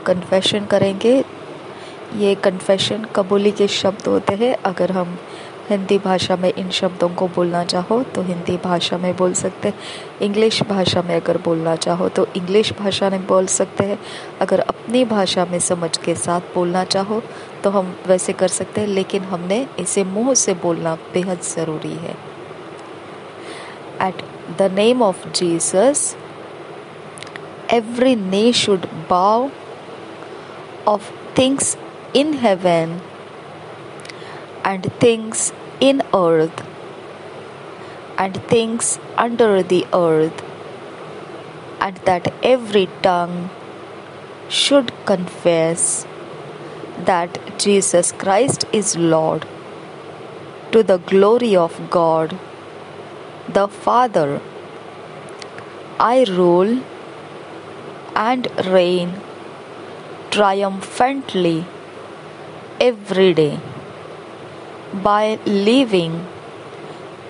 Confession करेंगे। ये confession कबूली के शब्द होते हैं। अगर हम हिंदी भाषा में इन शब्दों को बोलना चाहो तो हिंदी भाषा में बोल सकते हैं। इंग्लिश भाषा में अगर बोलना चाहो तो इंग्लिश भाषा में बोल सकते हैं। अगर अपनी भाषा में समझ के साथ बोलना चाहो तो हम वैसे कर सकते हैं, लेकिन हमने इसे मुंह से बोलना बेहद ज़रूरी है। At the name of Jesus, every knee should bow, of things in heaven and things in earth and things under the earth, and that every tongue should confess that Jesus Christ is Lord, to the glory of God the Father. I rule and reign triumphantly every day by living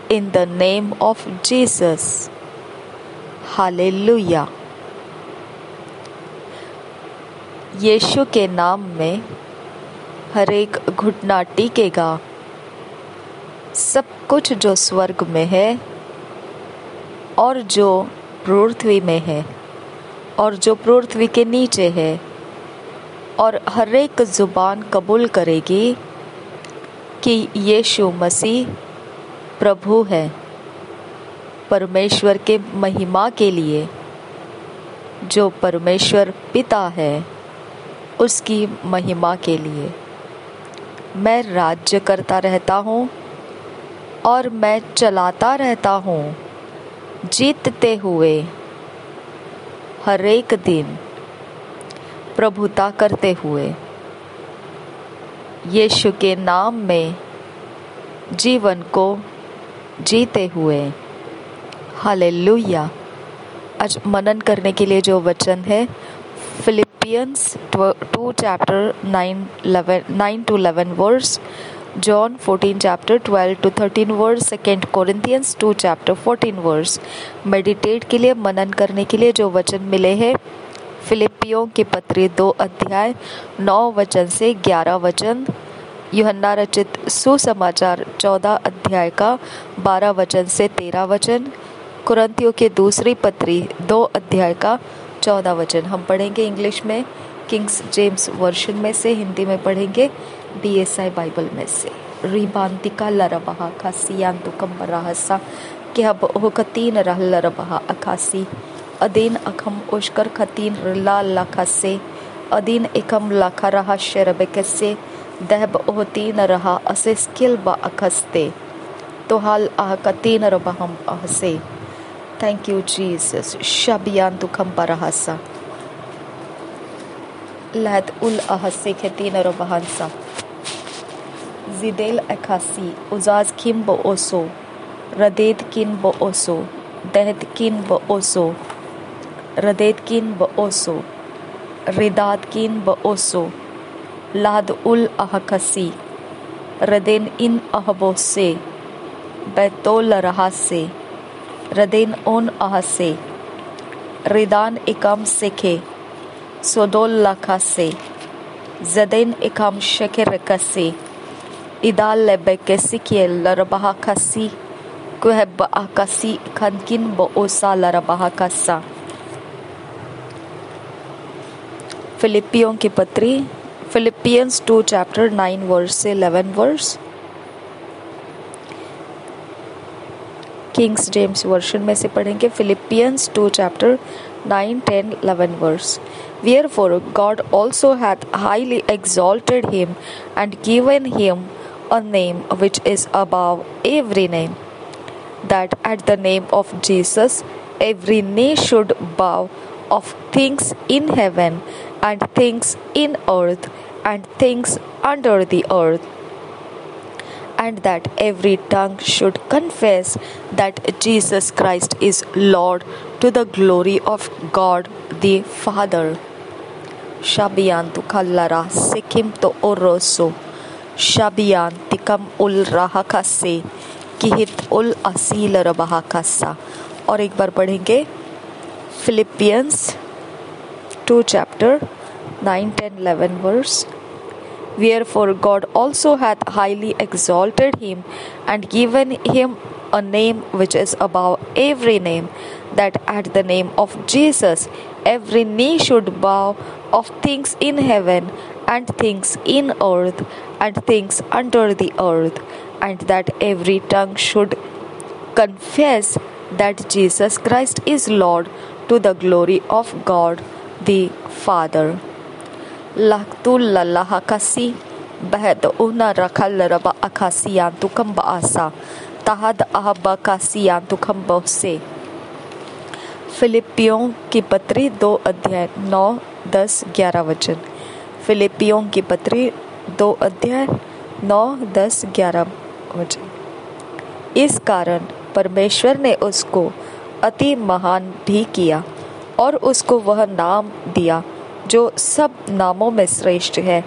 in the name of Jesus. Hallelujah. यीशु के नाम में हर एक घुटना टेकेगा। सब कुछ जो स्वर्ग में है और जो पृथ्वी में है और जो पृथ्वी के नीचे है, और हर एक जुबान कबूल करेगी कि यीशु मसीह प्रभु है, परमेश्वर के महिमा के लिए। जो परमेश्वर पिता है उसकी महिमा के लिए मैं राज्य करता रहता हूँ और मैं चलाता रहता हूँ, जीतते हुए हर एक दिन प्रभुता करते हुए यीशु के नाम में जीवन को जीते हुए। हालेलुया। आज मनन करने के लिए जो वचन है Philippians 2 chapter 9 to 11 verse, John 14 chapter 12 to 13 verse, 2 Corinthians 2 chapter 14 verse। Meditate के लिए, मनन करने के लिए जो वचन मिले हैं फिलिपियों की पत्री 2 अध्याय 9 वचन से 11 वचन, यूहन्ना रचित सुसमाचार 14 अध्याय का 12 वचन से 13 वचन, कुरिन्थियों के दूसरी पत्री 2 अध्याय का 14 वचन। हम पढ़ेंगे इंग्लिश में किंग्स जेम्स वर्शन में से, हिंदी में पढ़ेंगे DSI बाइबल में से। रिबांतिका लरबहा खासियांतु कम्बराहसा के अब हो कतीन रह लरबहा अखासी अदीन अखम उश्कर खतीन रिला लखसे अदीन एकम लखा रहा शरबकसे दहब ओहतीन रहा असे स्किल ब अखस्ते तो हाल आह कतीन रबहम अहसे। Thank you Jesus. शबियांतु कम्बराहसा लहत उल अहसे खतीन रबहंसा जिदेल अखासी उजाज किन ब ओसो रदेद किन ब ओसो दहद किन ब ओसो रदेद किन ब ओसो रिदाद किन ब ओसो लाद उल अहकसी रदेन इन अहबोसे बैतोल रहासे रदेन ओन अहसे रिदान इकम सेखे सोदोल लखासे जदेन इकम शकर कसे इदाल लेबेकेसी के लरबहा कसी कुहब आकासी खनकिन बोसा लरबहा कसा। फिलिपियों की पत्री फिलिपियंस 2 चैप्टर 9 वर्स से 11 वर्स, किंग्स जेम्स वर्शन में से पढ़ेंगे Philippians 2 chapter 9, 10, 11 verse। Wherefore God also hath highly exalted him and given him a name which is above every name, that at the name of Jesus every knee should bow, of things in heaven and things in earth and things under the earth, and that every tongue should confess that Jesus Christ is Lord, to the glory of God the Father। Shabiyantu kallara sikim to oroso shabiyantikam ul rahakase किहित उल असील रबहा कस्सा। और एक बार पढ़ेंगे Philippians 2 chapter 9, 10, 11 verse. Wherefore God also hath highly exalted him, and given him a name which is above every name, that at the name of Jesus every knee should bow, of things in heaven, and things in earth, and things under the earth, and that every tongue should confess that Jesus Christ is Lord, to the glory of God the Father. Laktul lallaha kasi bahad una rakal raba akasiyan tukam baasa tahad ahaba kasiyan tukam bahse. फिलिपियों की पत्री 2 अध्याय 9, 10, 11 वचन। फिलिपियों की पत्री 2 अध्याय 9, 10, 11 वचन। इस कारण परमेश्वर ने उसको अति महान भी किया और उसको वह नाम दिया जो सब नामों में श्रेष्ठ है,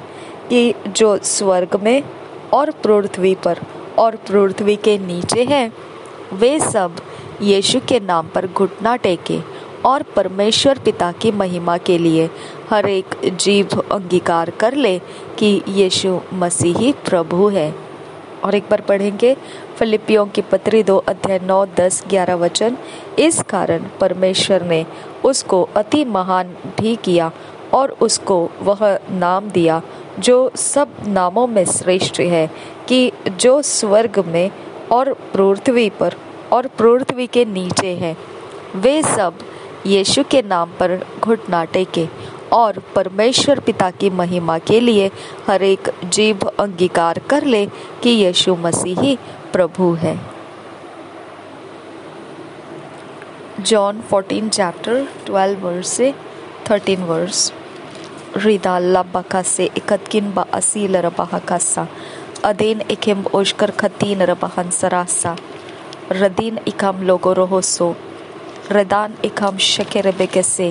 कि जो स्वर्ग में और पृथ्वी पर और पृथ्वी के नीचे है, वे सब यीशु के नाम पर घुटना टेके और परमेश्वर पिता की महिमा के लिए हर एक जीभ अंगीकार कर ले कि यीशु मसीह ही प्रभु है। और एक बार पढ़ेंगे फिलिपियों की पत्री 2 अध्याय 9, 10, 11 वचन। इस कारण परमेश्वर ने उसको अति महान भी किया और उसको वह नाम दिया जो सब नामों में श्रेष्ठ है, कि जो स्वर्ग में और पृथ्वी पर और पृथ्वी के नीचे है, वे सब यीशु के नाम पर घुटना टेके और परमेश्वर पिता की महिमा के लिए हर एक जीभ अंगीकार कर ले कि यीशु मसीह ही प्रभु है। जॉन 14 चैप्टर 12 वर्स से 13 वर्स। रिदा लबकसे ikatkin ba asil rabahakasa aden ikem oshkar khatin rabahan sarasa radin ikam logo rohoso redan ikam shekerebekese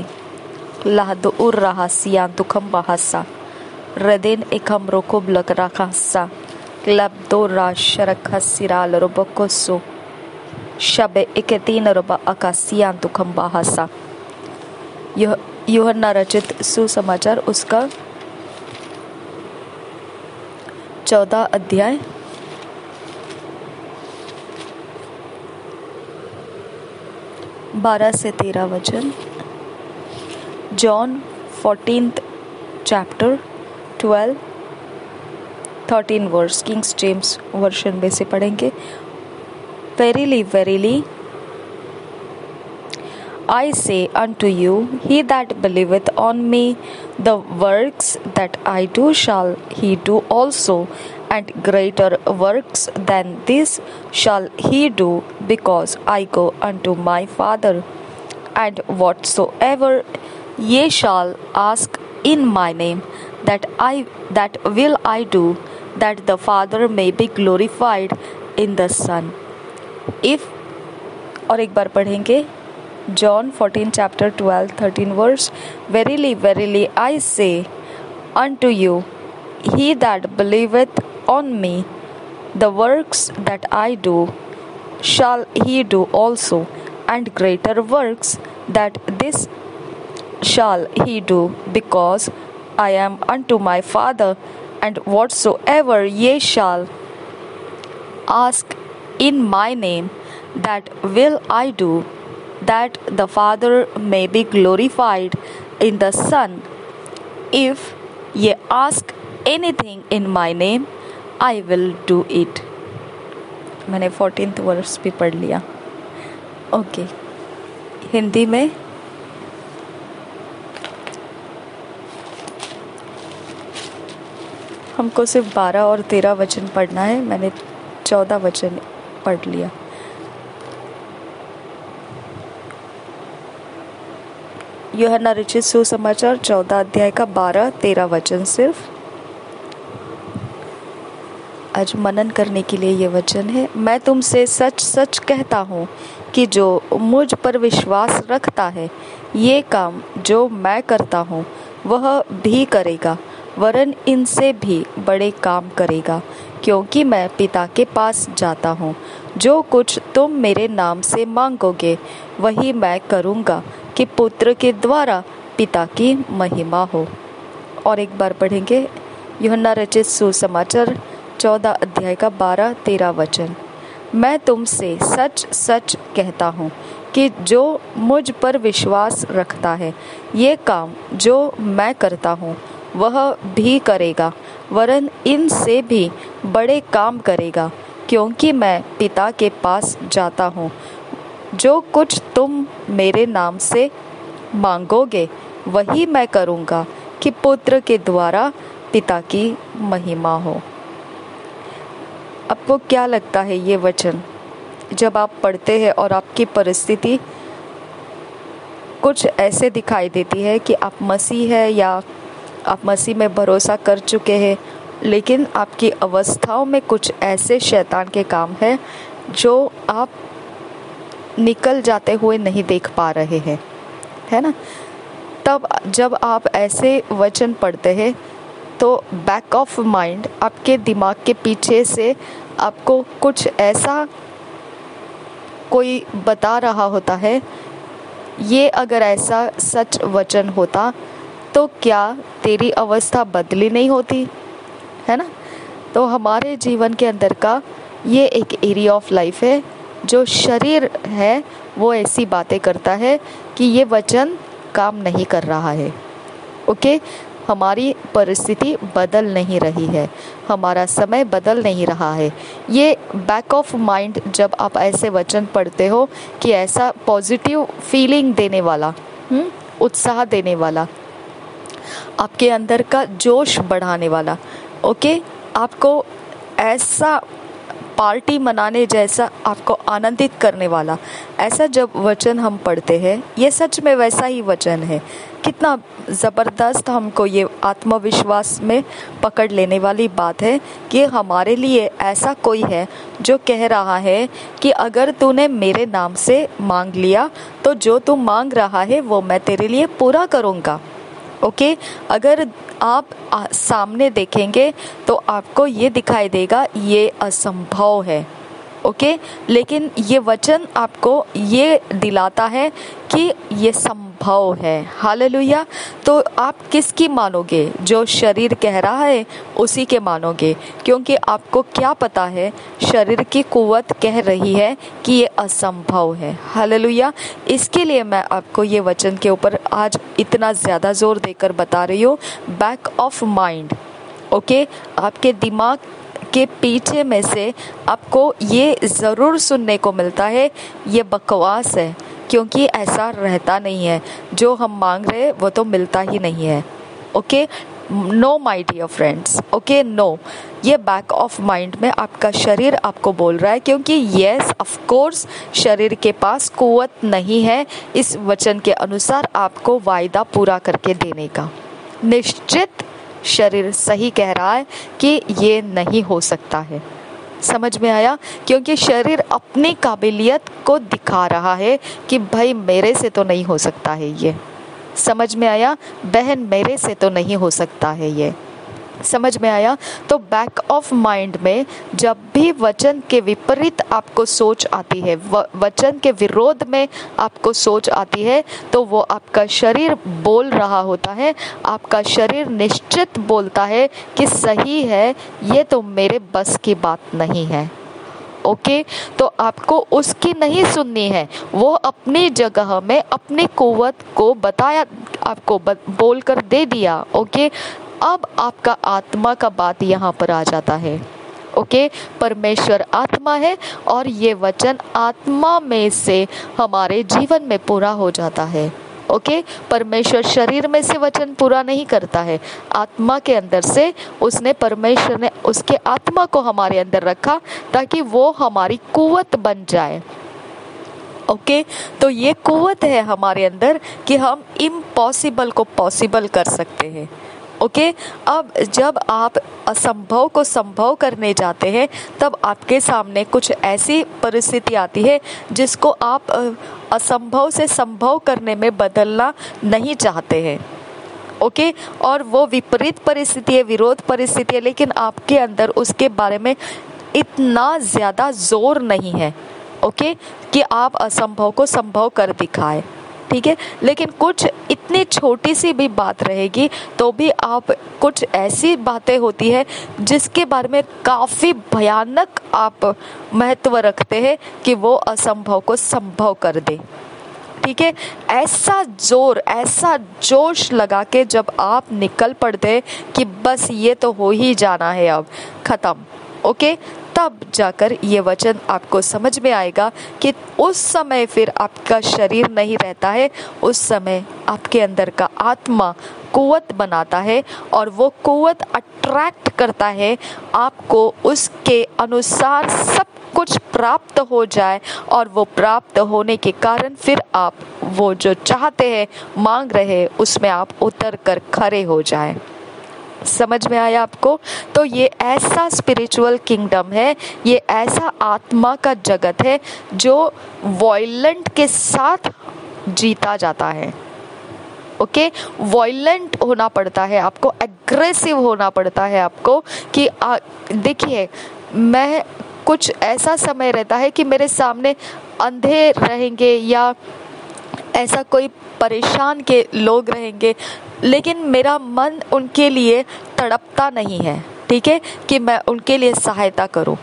lahdo urrahasiyan tukam bahasa redin ikam rokob lakrakasa labdo rasharakasiral robokoso shabe iketin raba akasiyan tukam bahasa। यूहन्ना रचित सुसमाचार उसका 14 अध्याय 12 से 13 वचन। John 14th chapter 12, 13 verse King James version में से पढ़ेंगे। Verily verily I say unto you, he that believeth on me, the works that I do shall he do also, and greater works than this shall he do, because I go unto my Father. And whatsoever ye shall ask in my name, that will I do, that the Father may be glorified in the Son. If और एक बार पढ़ेंगे John 14 chapter 12, 13 verse। Verily, verily, I say unto you, he that believeth on me, the works that I do, shall he do also, and greater works that this shall he do, because I am unto my Father, and whatsoever ye shall ask in my name, that will I do, that the Father may be glorified in the Son. If ye ask anything in my name, I will do it. मैंने 14th verse भी पढ़ लिया। Okay, Hindi में हमको सिर्फ 12 और 13 वचन पढ़ना है। मैंने 14 वचन पढ़ लिया। यूहन्ना रचित सुसमाचार 14 अध्याय का 12-13 वचन सिर्फ आज मनन करने के लिए ये वचन है। मैं तुमसे सच सच कहता हूँ कि जो मुझ पर विश्वास रखता है, ये काम जो मैं करता हूँ वह भी करेगा, वरन इनसे भी बड़े काम करेगा, क्योंकि मैं पिता के पास जाता हूँ। जो कुछ तुम मेरे नाम से मांगोगे वही मैं करूँगा, कि पुत्र के द्वारा पिता की महिमा हो। और एक बार पढ़ेंगे। यूहन्ना रचित सुसमाचार 14 अध्याय का 12-13 वचन। मैं तुमसे सच सच कहता हूँ कि जो मुझ पर विश्वास रखता है, ये काम जो मैं करता हूँ वह भी करेगा, वरन इनसे भी बड़े काम करेगा, क्योंकि मैं पिता के पास जाता हूँ। जो कुछ तुम मेरे नाम से मांगोगे वही मैं करूँगा, कि पुत्र के द्वारा पिता की महिमा हो। आपको क्या लगता है ये वचन जब आप पढ़ते हैं और आपकी परिस्थिति कुछ ऐसे दिखाई देती है कि आप मसीह है या आप मसीह में भरोसा कर चुके हैं, लेकिन आपकी अवस्थाओं में कुछ ऐसे शैतान के काम हैं जो आप निकल जाते हुए नहीं देख पा रहे हैं, है ना? तब जब आप ऐसे वचन पढ़ते हैं तो बैक ऑफ माइंड, आपके दिमाग के पीछे से आपको कुछ ऐसा कोई बता रहा होता है, ये अगर ऐसा सच वचन होता तो क्या तेरी अवस्था बदली नहीं होती, है ना? तो हमारे जीवन के अंदर का ये एक एरिया ऑफ लाइफ है जो शरीर है वो ऐसी बातें करता है कि ये वचन काम नहीं कर रहा है। ओके, हमारी परिस्थिति बदल नहीं रही है, हमारा समय बदल नहीं रहा है। ये बैक ऑफ माइंड जब आप ऐसे वचन पढ़ते हो कि ऐसा पॉजिटिव फीलिंग देने वाला, उत्साह देने वाला, आपके अंदर का जोश बढ़ाने वाला, ओके, आपको ऐसा पार्टी मनाने जैसा, आपको आनंदित करने वाला, ऐसा जब वचन हम पढ़ते हैं, ये सच में वैसा ही वचन है। कितना ज़बरदस्त हमको ये आत्मविश्वास में पकड़ लेने वाली बात है कि हमारे लिए ऐसा कोई है जो कह रहा है कि अगर तूने मेरे नाम से मांग लिया तो जो तू मांग रहा है वो मैं तेरे लिए पूरा करूँगा। ओके, अगर आप सामने देखेंगे तो आपको ये दिखाई देगा ये असंभव है। ओके, लेकिन ये वचन आपको ये दिलाता है कि ये संभव है। हालेलुया। तो आप किसकी मानोगे? जो शरीर कह रहा है उसी के मानोगे, क्योंकि आपको क्या पता है, शरीर की कुव्वत कह रही है कि ये असंभव है। हालेलुया। इसके लिए मैं आपको ये वचन के ऊपर आज इतना ज़्यादा जोर देकर बता रही हूँ। बैक ऑफ माइंड, ओके, आपके दिमाग के पीछे में से आपको ये ज़रूर सुनने को मिलता है ये बकवास है, क्योंकि ऐसा रहता नहीं है। जो हम मांग रहे हैं वो तो मिलता ही नहीं है। Okay, no my dear friends, okay, no. ये बैक ऑफ माइंड में आपका शरीर आपको बोल रहा है, क्योंकि यस ऑफ कोर्स शरीर के पास कुव्वत नहीं है इस वचन के अनुसार आपको वायदा पूरा करके देने का। निश्चित शरीर सही कह रहा है कि ये नहीं हो सकता है। समझ में आया? क्योंकि शरीर अपनी काबिलियत को दिखा रहा है कि भाई मेरे से तो नहीं हो सकता है ये। समझ में आया? बहन मेरे से तो नहीं हो सकता है ये। समझ में आया? तो बैक ऑफ माइंड में जब भी वचन के विपरीत आपको सोच आती है, वचन के विरोध में आपको सोच आती है, तो वो आपका शरीर बोल रहा होता है, आपका शरीर निश्चित बोलता है कि सही है, ये तो मेरे बस की बात नहीं है। ओके, तो आपको उसकी नहीं सुननी है। वो अपनी जगह में अपनी कुव्वत को बताया, आपको बोल कर दे दिया। ओके, अब आपका आत्मा का बात यहाँ पर आ जाता है। ओके, परमेश्वर आत्मा है और ये वचन आत्मा में से हमारे जीवन में पूरा हो जाता है। ओके, परमेश्वर शरीर में से वचन पूरा नहीं करता है, आत्मा के अंदर से उसने, परमेश्वर ने उसके आत्मा को हमारे अंदर रखा ताकि वो हमारी कुव्वत बन जाए। ओके, तो ये कुव्वत है हमारे अंदर कि हम इम्पॉसिबल को पॉसिबल कर सकते हैं। ओके, अब जब आप असंभव को संभव करने जाते हैं तब आपके सामने कुछ ऐसी परिस्थिति आती है जिसको आप असंभव से संभव करने में बदलना नहीं चाहते हैं। ओके, और वो विपरीत परिस्थिति है, विरोध परिस्थिति है, लेकिन आपके अंदर उसके बारे में इतना ज़्यादा जोर नहीं है। ओके, कि आप असंभव को संभव कर दिखाए। ठीक है। लेकिन कुछ इतनी छोटी सी भी बात रहेगी तो भी आप कुछ ऐसी बातें होती है जिसके बारे में काफ़ी भयानक आप महत्व रखते हैं कि वो असंभव को संभव कर दे, ठीक है। ऐसा जोर, ऐसा जोश लगा के जब आप निकल पड़ते कि बस ये तो हो ही जाना है, अब खत्म, ओके, तब जाकर ये वचन आपको समझ में आएगा कि उस समय फिर आपका शरीर नहीं रहता है, उस समय आपके अंदर का आत्मा कुव्वत बनाता है और वो कुव्वत अट्रैक्ट करता है आपको, उसके अनुसार सब कुछ प्राप्त हो जाए और वो प्राप्त होने के कारण फिर आप वो जो चाहते हैं, मांग रहे हैं, उसमें आप उतर कर खड़े हो जाए। समझ में आया आपको? तो ये ऐसा स्पिरिचुअल किंगडम है, ये ऐसा आत्मा का जगत है जो वॉयलेंट के साथ जीता जाता है, ओके। वॉयलेंट होना पड़ता है आपको, एग्रेसिव होना पड़ता है आपको कि देखिए, मैं कुछ ऐसा समय रहता है कि मेरे सामने अंधे रहेंगे या ऐसा कोई परेशान के लोग रहेंगे, लेकिन मेरा मन उनके लिए तड़पता नहीं है, ठीक है, कि मैं उनके लिए सहायता करूं।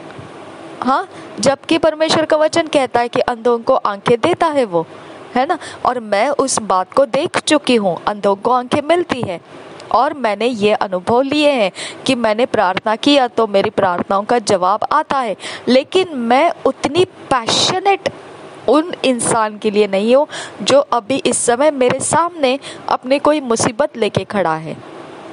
हाँ, जबकि परमेश्वर का वचन कहता है कि अंधों को आंखें देता है वो, है ना। और मैं उस बात को देख चुकी हूँ, अंधों को आंखें मिलती है और मैंने ये अनुभव लिए हैं कि मैंने प्रार्थना किया तो मेरी प्रार्थनाओं का जवाब आता है। लेकिन मैं उतनी पैशनेट उन इंसान के लिए नहीं हूँ जो अभी इस समय मेरे सामने अपनी कोई मुसीबत लेके खड़ा है,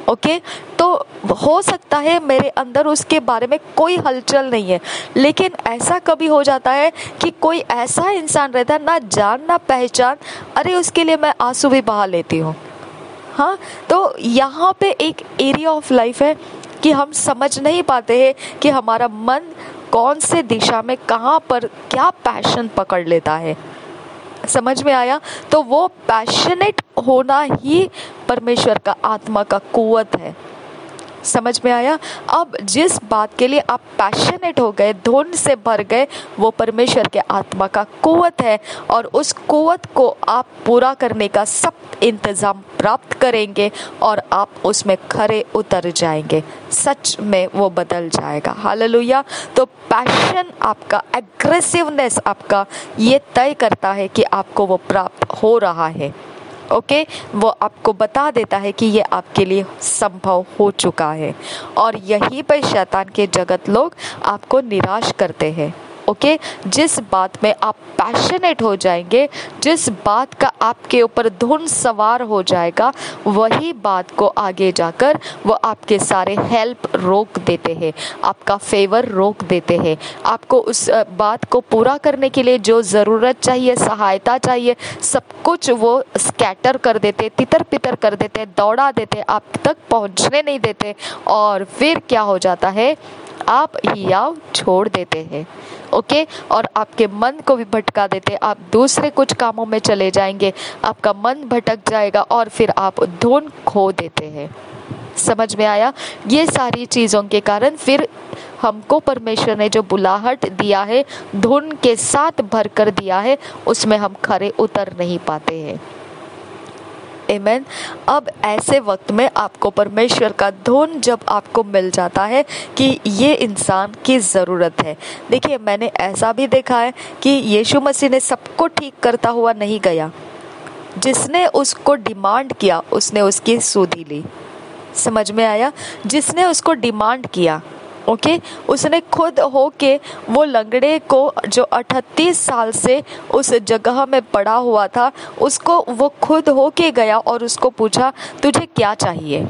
ओके। तो हो सकता है मेरे अंदर उसके बारे में कोई हलचल नहीं है, लेकिन ऐसा कभी हो जाता है कि कोई ऐसा इंसान रहता है, ना जान ना पहचान, अरे उसके लिए मैं आंसू भी बहा लेती हूँ। हाँ, तो यहाँ पे एक एरिया ऑफ लाइफ है कि हम समझ नहीं पाते हैं कि हमारा मन कौन से दिशा में, कहाँ पर क्या पैशन पकड़ लेता है। समझ में आया? तो वो पैशनेट होना ही परमेश्वर का आत्मा का कुव्वत है। समझ में आया? अब जिस बात के लिए आप पैशनेट हो गए, धुन से भर गए, वो परमेश्वर के आत्मा का कुव्वत है और उस कुव्वत को आप पूरा करने का सब इंतजाम प्राप्त करेंगे और आप उसमें खरे उतर जाएंगे, सच में वो बदल जाएगा। हालेलुया। तो पैशन आपका, एग्रेसिवनेस आपका, ये तय करता है कि आपको वो प्राप्त हो रहा है, ओके। वो आपको बता देता है कि ये आपके लिए संभव हो चुका है। और यहीं पर शैतान के जगत लोग आपको निराश करते हैं, ओके। जिस बात में आप पैशनेट हो जाएंगे, जिस बात का आपके ऊपर धुन सवार हो जाएगा, वही बात को आगे जाकर वो आपके सारे हेल्प रोक देते हैं, आपका फेवर रोक देते हैं। आपको उस बात को पूरा करने के लिए जो ज़रूरत चाहिए, सहायता चाहिए, सब कुछ वो स्कैटर कर देते, तितर पितर कर देते, दौड़ा देते, आप तक पहुंचने नहीं देते। और फिर क्या हो जाता है, आप हियाव छोड़ देते हैं, ओके। और आपके मन को भी भटका देते, आप दूसरे कुछ कामों में चले जाएंगे, आपका मन भटक जाएगा और फिर आप धुन खो देते हैं। समझ में आया? ये सारी चीज़ों के कारण फिर हमको परमेश्वर ने जो बुलाहट दिया है, धुन के साथ भर कर दिया है, उसमें हम खरे उतर नहीं पाते हैं। आमीन। अब ऐसे वक्त में आपको परमेश्वर का धुन जब आपको मिल जाता है कि ये इंसान की ज़रूरत है। देखिए, मैंने ऐसा भी देखा है कि यीशु मसीह ने सबको ठीक करता हुआ नहीं गया, जिसने उसको डिमांड किया उसने उसकी सुधि ली। समझ में आया? जिसने उसको डिमांड किया, ओके, उसने खुद होके वो लंगड़े को जो 38 साल से उस जगह में पड़ा हुआ था, उसको वो खुद होके गया और उसको पूछा, तुझे क्या चाहिए,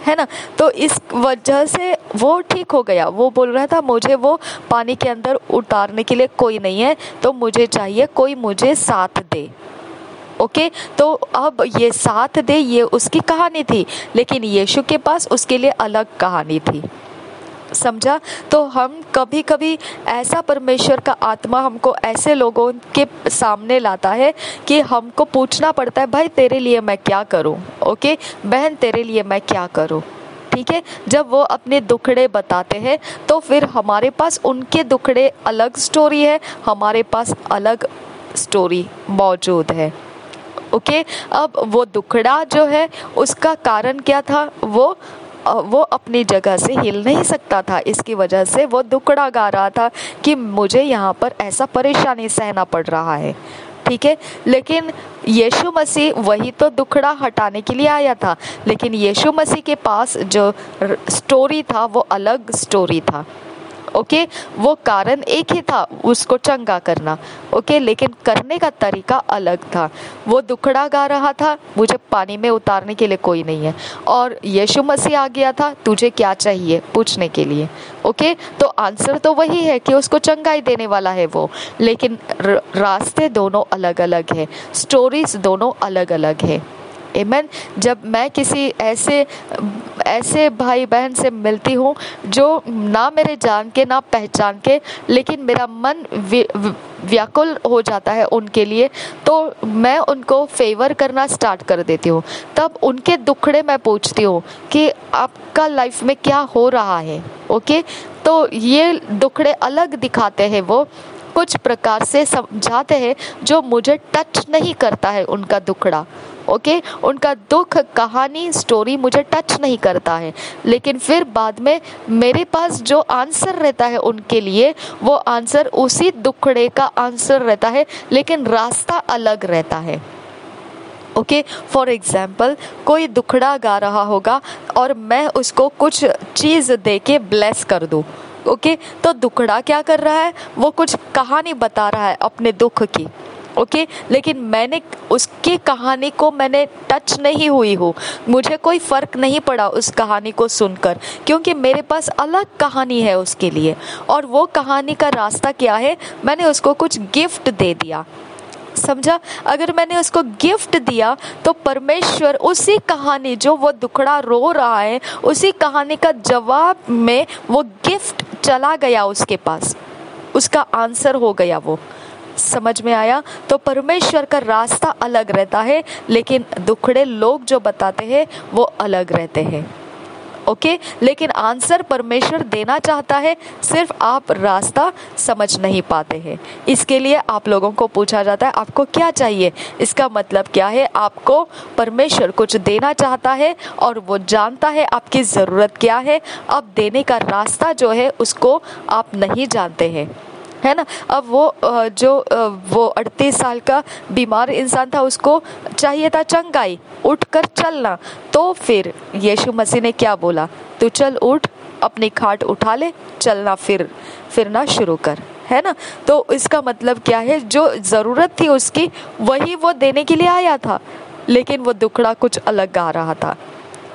है ना। तो इस वजह से वो ठीक हो गया। वो बोल रहा था, मुझे वो पानी के अंदर उतारने के लिए कोई नहीं है, तो मुझे चाहिए कोई मुझे साथ दे, ओके। तो अब ये साथ दे, ये उसकी कहानी थी, लेकिन यीशु के पास उसके लिए अलग कहानी थी। समझा? तो हम कभी कभी ऐसा, परमेश्वर का आत्मा हमको ऐसे लोगों के सामने लाता है कि हमको पूछना पड़ता है, भाई तेरे लिए मैं क्या करूं, ओके, बहन तेरे लिए मैं क्या करूं, ठीक है। जब वो अपने दुखड़े बताते हैं तो फिर हमारे पास उनके दुखड़े अलग स्टोरी है, हमारे पास अलग स्टोरी मौजूद है, ओके, अब वो दुखड़ा जो है उसका कारण क्या था, वो अपनी जगह से हिल नहीं सकता था, इसकी वजह से वो दुखड़ा गा रहा था कि मुझे यहाँ पर ऐसा परेशानी सहना पड़ रहा है। ठीक है, लेकिन यीशु मसीह वही तो दुखड़ा हटाने के लिए आया था, लेकिन यीशु मसीह के पास जो स्टोरी था वो अलग स्टोरी था। ओके, वो कारण एक ही था, उसको चंगा करना। ओके, लेकिन करने का तरीका अलग था। वो दुखड़ा गा रहा था, मुझे पानी में उतारने के लिए कोई नहीं है, और यीशु मसीह आ गया था, तुझे क्या चाहिए पूछने के लिए। ओके, तो आंसर तो वही है कि उसको चंगाई देने वाला है वो, लेकिन रास्ते दोनों अलग अलग है, स्टोरीज दोनों अलग अलग है। आमेन। जब मैं किसी ऐसे भाई बहन से मिलती हूँ जो ना मेरे जान के ना पहचान के, लेकिन मेरा मन व्याकुल हो जाता है उनके लिए, तो मैं उनको फेवर करना स्टार्ट कर देती हूँ। तब उनके दुखड़े मैं पूछती हूँ कि आपका लाइफ में क्या हो रहा है। ओके, तो ये दुखड़े अलग दिखाते हैं, वो कुछ प्रकार से समझाते हैं जो मुझे टच नहीं करता है उनका दुखड़ा। ओके, उनका दुख कहानी स्टोरी मुझे टच नहीं करता है, लेकिन फिर बाद में मेरे पास जो आंसर रहता है उनके लिए, वो आंसर उसी दुखड़े का आंसर रहता है, लेकिन रास्ता अलग रहता है। ओके, फॉर एग्जाम्पल कोई दुखड़ा गा रहा होगा और मैं उसको कुछ चीज़ दे के ब्लेस कर दूँ। ओके, तो दुखड़ा क्या कर रहा है, वो कुछ कहानी बता रहा है अपने दुख की। ओके, लेकिन मैंने उसकी कहानी को मैंने टच नहीं हुई हूँ, मुझे कोई फ़र्क नहीं पड़ा उस कहानी को सुनकर, क्योंकि मेरे पास अलग कहानी है उसके लिए। और वो कहानी का रास्ता क्या है, मैंने उसको कुछ गिफ्ट दे दिया। समझा? अगर मैंने उसको गिफ्ट दिया तो परमेश्वर उसी कहानी जो वो दुखड़ा रो रहा है, उसी कहानी का जवाब में वो गिफ्ट चला गया उसके पास, उसका आंसर हो गया वो। समझ में आया? तो परमेश्वर का रास्ता अलग रहता है, लेकिन दुखड़े लोग जो बताते हैं वो अलग रहते हैं। ओके, लेकिन आंसर परमेश्वर देना चाहता है, सिर्फ आप रास्ता समझ नहीं पाते हैं। इसके लिए आप लोगों को पूछा जाता है आपको क्या चाहिए। इसका मतलब क्या है, आपको परमेश्वर कुछ देना चाहता है और वो जानता है आपकी ज़रूरत क्या है। अब देने का रास्ता जो है उसको आप नहीं जानते हैं, है ना। अब वो 38 साल का बीमार इंसान था, उसको चाहिए था चंगाई, उठकर चलना। तो फिर यीशु मसीह ने क्या बोला, तू चल, उठ, अपनी खाट उठा ले, चलना फिरना शुरू कर, है ना। तो इसका मतलब क्या है, जो ज़रूरत थी उसकी वही वो देने के लिए आया था, लेकिन वो दुखड़ा कुछ अलग गा रहा था,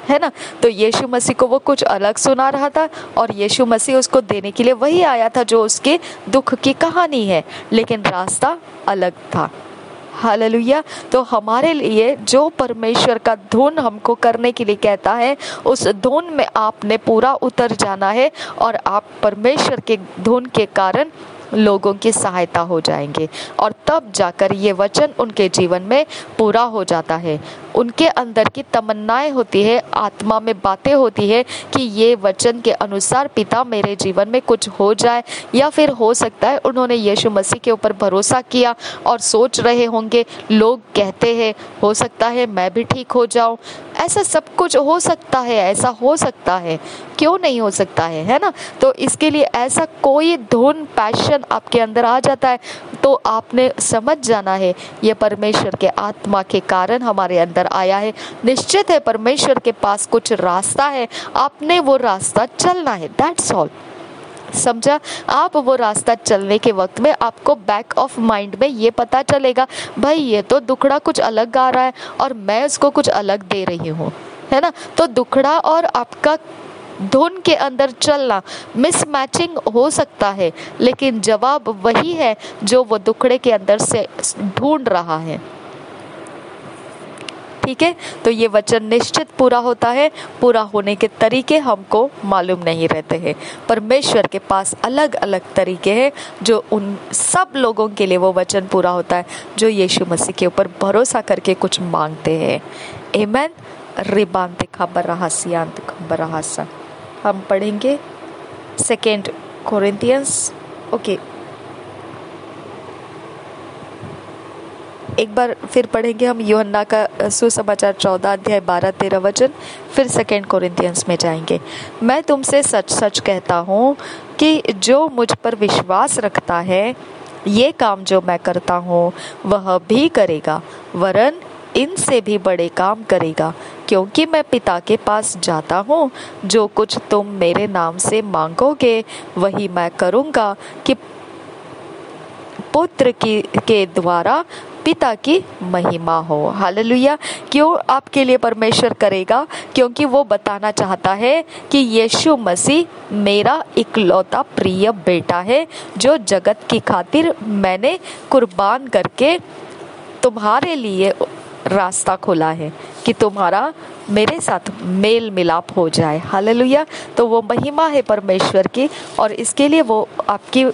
है ना। तो यीशु मसीह को वो कुछ अलग सुना रहा था और यीशु मसीह उसको देने के लिए वही आया था जो उसके दुख की कहानी है, लेकिन रास्ता अलग था। हालेलुया। तो हमारे लिए जो परमेश्वर का धुन हमको करने के लिए कहता है, उस धुन में आपने पूरा उतर जाना है और आप परमेश्वर के धुन के कारण लोगों की सहायता हो जाएंगे, और तब जाकर ये वचन उनके जीवन में पूरा हो जाता है। उनके अंदर की तमन्नाएं होती है, आत्मा में बातें होती है कि ये वचन के अनुसार पिता मेरे जीवन में कुछ हो जाए, या फिर हो सकता है उन्होंने यीशु मसीह के ऊपर भरोसा किया और सोच रहे होंगे, लोग कहते हैं हो सकता है मैं भी ठीक हो जाऊं। ऐसा सब कुछ हो सकता है, ऐसा हो सकता है, क्यों नहीं हो सकता है ना। तो इसके लिए ऐसा कोई धुन पैशन आपके अंदर आ जाता है तो आपने समझ जाना है ये परमेश्वर के आत्मा के कारण हमारे अंदर आया है। निश्चित है परमेश्वर के पास कुछ रास्ता है, आपने वो रास्ता चलना है, दैट्स ऑल। समझा? आप वो रास्ता चलने के वक्त में आपको बैक ऑफ माइंड में ये पता चलेगा, भाई ये तो दुखड़ा कुछ अलग गा रहा है और मैं उसको कुछ अलग दे रही हूँ, है ना। तो दुखड़ा और आपका धुन के अंदर चलना मिसमैचिंग हो सकता है, लेकिन जवाब वही है जो वो दुखड़े के अंदर से ढूंढ रहा है। ठीक है, तो ये वचन निश्चित पूरा होता है, पूरा होने के तरीके हमको मालूम नहीं रहते हैं। परमेश्वर के पास अलग अलग तरीके हैं जो उन सब लोगों के लिए वो वचन पूरा होता है जो यीशु मसीह के ऊपर भरोसा करके कुछ मांगते हैं। आमेन। रिबांते खबरहासियांत खबरहासा हम पढ़ेंगे 2 कोरिंथियंस। ओके, एक बार फिर पढ़ेंगे हम यूहन्ना का सुसमाचार 14 अध्याय 12-13 वचन, फिर 2 कोरिन्थियंस में जाएंगे। मैं तुमसे सच सच कहता हूँ कि जो मुझ पर विश्वास रखता है, ये काम जो मैं करता हूँ वह भी करेगा, वरन इनसे भी बड़े काम करेगा, क्योंकि मैं पिता के पास जाता हूँ। जो कुछ तुम मेरे नाम से मांगोगे वही मैं करूँगा, कि पुत्र के द्वारा पिता की महिमा हो। हालेलुया। क्यों आपके लिए परमेश्वर करेगा? क्योंकि वो बताना चाहता है कि यीशु मसीह मेरा इकलौता प्रिय बेटा है, जो जगत की खातिर मैंने कुर्बान करके तुम्हारे लिए रास्ता खोला है, कि तुम्हारा मेरे साथ मेल मिलाप हो जाए। हालेलुया। तो वो महिमा है परमेश्वर की, और इसके लिए वो आपकी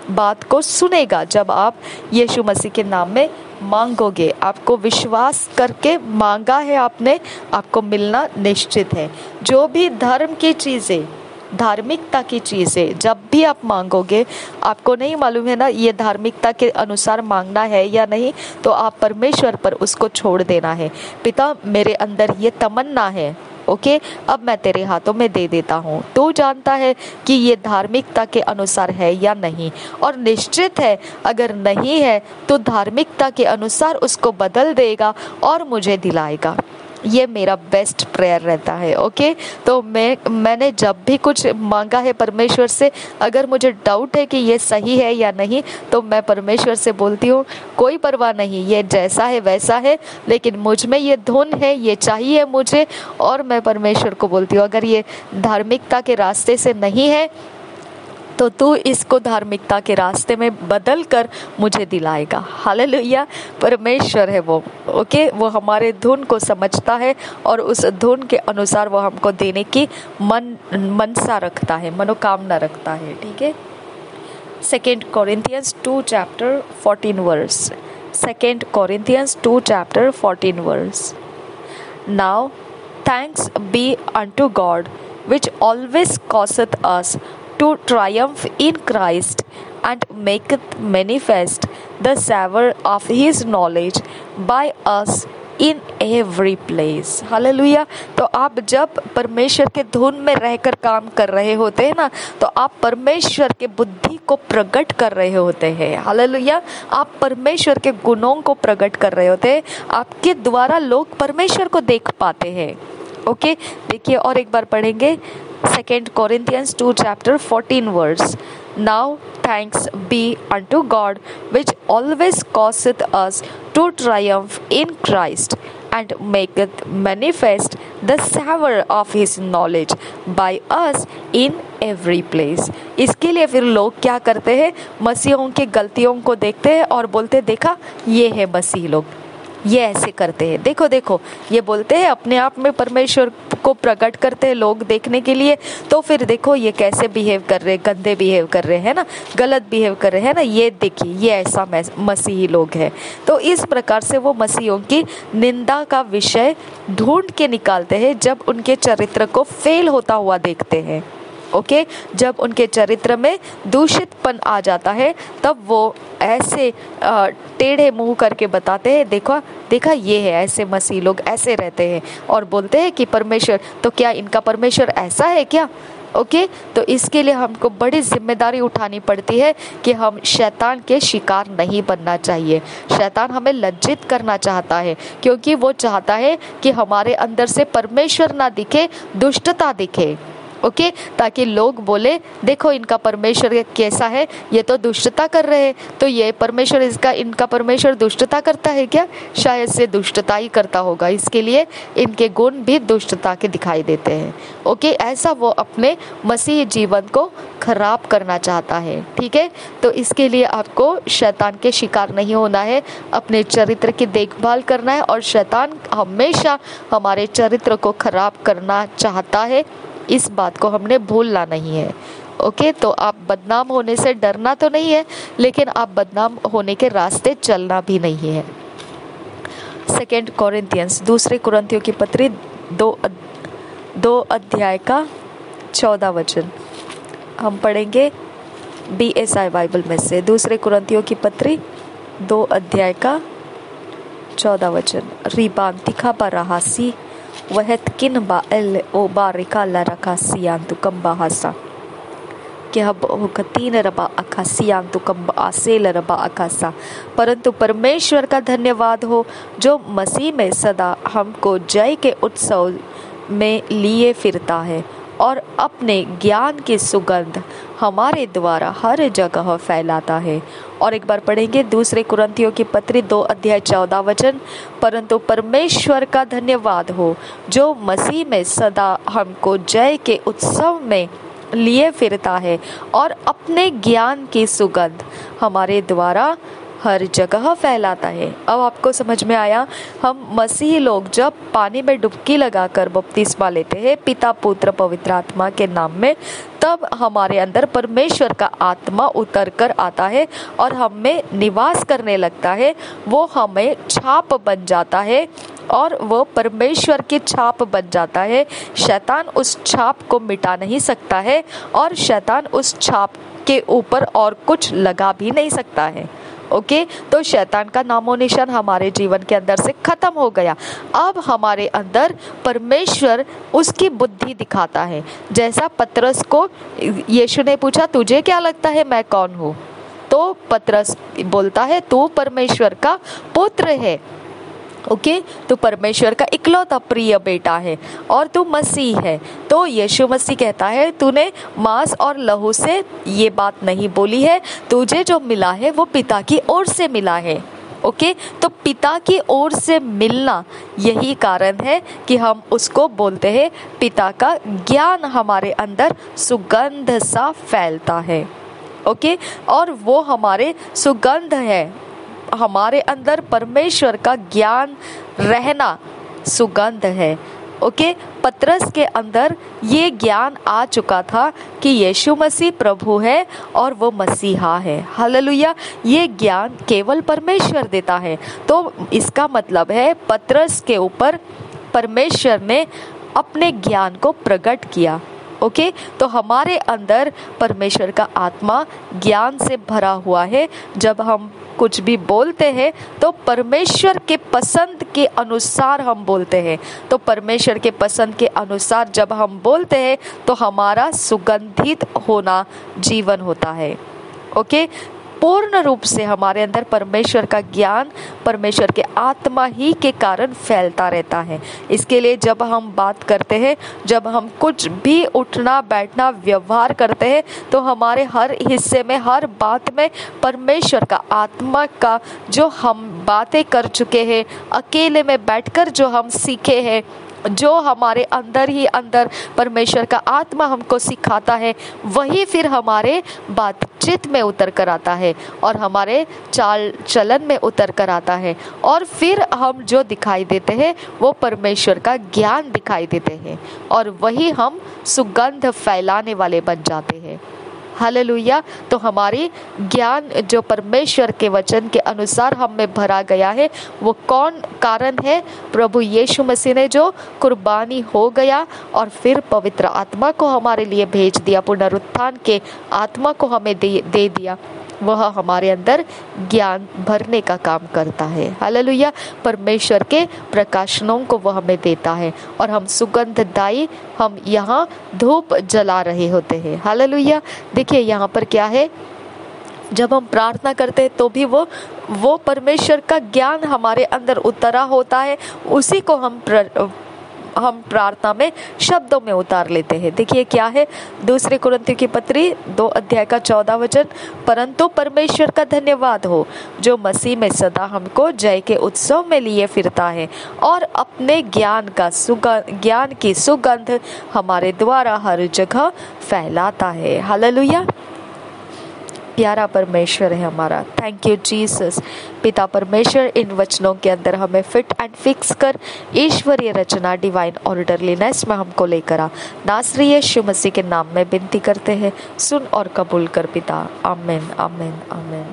बात को सुनेगा जब आप यीशु मसीह के नाम में मांगोगे। आपको विश्वास करके मांगा है आपने, आपको मिलना निश्चित है। जो भी धर्म की चीज़ें, धार्मिकता की चीज़ें जब भी आप मांगोगे, आपको नहीं मालूम है ना ये धार्मिकता के अनुसार मांगना है या नहीं, तो आप परमेश्वर पर उसको छोड़ देना है। पिता, मेरे अंदर ये तमन्ना है, ओके, अब मैं तेरे हाथों में दे देता हूँ। तू जानता है कि ये धार्मिकता के अनुसार है या नहीं, और निश्चित है अगर नहीं है तो धार्मिकता के अनुसार उसको बदल देगा और मुझे दिलाएगा। ये मेरा बेस्ट प्रेयर रहता है। ओके, तो मैंने जब भी कुछ मांगा है परमेश्वर से, अगर मुझे डाउट है कि ये सही है या नहीं, तो मैं परमेश्वर से बोलती हूँ कोई परवाह नहीं, ये जैसा है वैसा है, लेकिन मुझ में ये धुन है, ये चाहिए मुझे। और मैं परमेश्वर को बोलती हूँ अगर ये धार्मिकता के रास्ते से नहीं है तो तू इसको धार्मिकता के रास्ते में बदल कर मुझे दिलाएगा। हालेलुया। परमेश्वर है वो, ओके, वो हमारे धुन को समझता है और उस धुन के अनुसार वो हमको देने की मनसा रखता है, मनोकामना रखता है। ठीक है। 2 Corinthians 2 chapter 14 verse. 2 Corinthians 2 chapter 14 verse. Now thanks be unto God, which always causeth us to triumph in Christ, and maketh manifest the savour of his knowledge by us in every place. Hallelujah. तो आप जब परमेश्वर के धुन में रहकर काम कर रहे होते हैं ना, तो आप परमेश्वर के बुद्धि को प्रकट कर रहे होते हैं। हालेलुया। आप परमेश्वर के गुणों को प्रकट कर रहे होते हैं, आपके द्वारा लोग परमेश्वर को देख पाते हैं। ओके, देखिए और एक बार पढ़ेंगे 2 Corinthians 2 chapter 14 verse. Now thanks be unto God, which always causeth us to triumph in Christ, and maketh manifest the savour of his knowledge by us in every place. इसके लिए फिर लोग क्या करते हैं? मसीहों की गलतियों को देखते हैं और बोलते, देखा ये है मसीह लोग, ये ऐसे करते हैं, देखो देखो, ये बोलते हैं अपने आप में परमेश्वर को प्रकट करते हैं लोग देखने के लिए, तो फिर देखो ये कैसे बिहेव कर रहे, गंदे बिहेव कर रहे हैं ना, गलत बिहेव कर रहे हैं ना, ये देखिए ये ऐसा मसीही लोग हैं। तो इस प्रकार से वो मसीहों की निंदा का विषय ढूंढ के निकालते हैं जब उनके चरित्र को फेल होता हुआ देखते हैं। ओके, जब उनके चरित्र में दूषितपन आ जाता है, तब वो ऐसे टेढ़े मुंह करके बताते हैं, देखो देखा ये है, ऐसे मसीह लोग ऐसे रहते हैं, और बोलते हैं कि परमेश्वर, तो क्या इनका परमेश्वर ऐसा है क्या? ओके, तो इसके लिए हमको बड़ी जिम्मेदारी उठानी पड़ती है कि हम शैतान के शिकार नहीं बनना चाहिए। शैतान हमें लज्जित करना चाहता है, क्योंकि वो चाहता है कि हमारे अंदर से परमेश्वर ना दिखे, दुष्टता दिखे। ओके, ताकि लोग बोले, देखो इनका परमेश्वर कैसा है, ये तो दुष्टता कर रहे हैं, तो ये परमेश्वर, इनका परमेश्वर दुष्टता करता है क्या? शायद से दुष्टता ही करता होगा, इसके लिए इनके गुण भी दुष्टता के दिखाई देते हैं। ओके, ऐसा वो अपने मसीह जीवन को खराब करना चाहता है। ठीक है, तो इसके लिए आपको शैतान के शिकार नहीं होना है, अपने चरित्र की देखभाल करना है, और शैतान हमेशा हमारे चरित्र को खराब करना चाहता है, इस बात को हमने भूलना नहीं है। ओके, तो आप बदनाम होने से डरना तो नहीं है, लेकिन आप बदनाम होने के रास्ते चलना भी नहीं है। 2 Corinthians, दूसरे कुरिन्थियों की पत्री 2 अध्याय का 14 वचन हम पढ़ेंगे BSI बाइबल में से। दूसरे कुरिन्थियों की पत्री 2 अध्याय का 14 वचन, रिबांतिका बराहासी वहतकिन बाएल ओ बारिका लरकासियान तुकम बाहासा कि अब तीन रबा अकासियान तुकम आसेल रबा अकासा। परंतु परमेश्वर का धन्यवाद हो जो मसीह में सदा हमको जय के उत्सव में लिए फिरता है और अपने ज्ञान की सुगंध हमारे द्वारा हर जगह फैलाता है। और एक बार पढ़ेंगे दूसरे कुरिन्थियों की पत्री 2 अध्याय 14 वचन, परंतु परमेश्वर का धन्यवाद हो जो मसीह में सदा हमको जय के उत्सव में लिए फिरता है और अपने ज्ञान की सुगंध हमारे द्वारा हर जगह फैलाता है। अब आपको समझ में आया, हम मसीही लोग जब पानी में डुबकी लगाकर बपतिस्मा लेते हैं पिता पुत्र पवित्र आत्मा के नाम में, तब हमारे अंदर परमेश्वर का आत्मा उतर कर आता है और हम में निवास करने लगता है। वो हमें छाप बन जाता है और वो परमेश्वर की छाप बन जाता है। शैतान उस छाप को मिटा नहीं सकता है और शैतान उस छाप के ऊपर और कुछ लगा भी नहीं सकता है। ओके, तो शैतान का नामो निशान हमारे जीवन के अंदर से खत्म हो गया। अब हमारे अंदर परमेश्वर उसकी बुद्धि दिखाता है। जैसा पतरस को यीशु ने पूछा, तुझे क्या लगता है मैं कौन हूँ? तो पतरस बोलता है, तू परमेश्वर का पुत्र है। ओके, तो परमेश्वर का इकलौता प्रिय बेटा है और तू मसीह है। तो यीशु मसीह कहता है, तूने मांस और लहू से ये बात नहीं बोली है, तुझे जो मिला है वो पिता की ओर से मिला है। ओके, तो पिता की ओर से मिलना यही कारण है कि हम उसको बोलते हैं। पिता का ज्ञान हमारे अंदर सुगंध सा फैलता है। ओके, और वो हमारे सुगंध है, हमारे अंदर परमेश्वर का ज्ञान रहना सुगंध है। ओके, पतरस के अंदर ये ज्ञान आ चुका था कि यीशु मसीह प्रभु है और वो मसीहा है। हालेलुया, ये ज्ञान केवल परमेश्वर देता है। तो इसका मतलब है पतरस के ऊपर परमेश्वर ने अपने ज्ञान को प्रकट किया। ओके, तो हमारे अंदर परमेश्वर का आत्मा ज्ञान से भरा हुआ है। जब हम कुछ भी बोलते हैं तो परमेश्वर के पसंद के अनुसार हम बोलते हैं। तो परमेश्वर के पसंद के अनुसार जब हम बोलते हैं तो हमारा सुगंधित होना जीवन होता है। ओके, पूर्ण रूप से हमारे अंदर परमेश्वर का ज्ञान परमेश्वर के आत्मा ही के कारण फैलता रहता है। इसके लिए जब हम बात करते हैं, जब हम कुछ भी उठना बैठना व्यवहार करते हैं, तो हमारे हर हिस्से में, हर बात में परमेश्वर का आत्मा का जो हम बातें कर चुके हैं, अकेले में बैठकर जो हम सीखे हैं, जो हमारे अंदर ही अंदर परमेश्वर का आत्मा हमको सिखाता है, वही फिर हमारे बातचीत में उतर कर आता है और हमारे चाल चलन में उतर कर आता है। और फिर हम जो दिखाई देते हैं वो परमेश्वर का ज्ञान दिखाई देते हैं और वही हम सुगंध फैलाने वाले बन जाते हैं। हालेलुया, तो हमारी ज्ञान जो परमेश्वर के वचन के अनुसार हम में भरा गया है, वो कौन कारण है? प्रभु यीशु मसीह ने जो कुर्बानी हो गया और फिर पवित्र आत्मा को हमारे लिए भेज दिया, पुनरुत्थान के आत्मा को हमें दे दिया, वह हमारे अंदर ज्ञान भरने का काम करता है। हालेलुया, परमेश्वर के प्रकाशनों को वह हमें देता है और हम सुगंधदायी, हम यहाँ धूप जला रहे होते हैं। हालेलुया, देखिए यहाँ पर क्या है, जब हम प्रार्थना करते हैं तो भी वो परमेश्वर का ज्ञान हमारे अंदर उतरा होता है, उसी को हम प्रार्थना में शब्दों में उतार लेते हैं। देखिए क्या है, दूसरे कुरिन्थियों की पत्री 2 अध्याय का 14 वचन, परंतु परमेश्वर का धन्यवाद हो जो मसीह में सदा हमको जय के उत्सव में लिए फिरता है और अपने ज्ञान की सुगंध हमारे द्वारा हर जगह फैलाता है। हालेलुया, प्यारा परमेश्वर है हमारा। Thank you Jesus. पिता परमेश्वर, इन वचनों के अंदर हमें फिट एंड फिक्स कर ईश्वरीय रचना, डिवाइन ऑर्डरलीनेस में हमको लेकर आ। नासरी यीशु मसीह के नाम में विनती करते हैं, सुन और कबूल कर पिता। आमीन, आमीन, आमीन।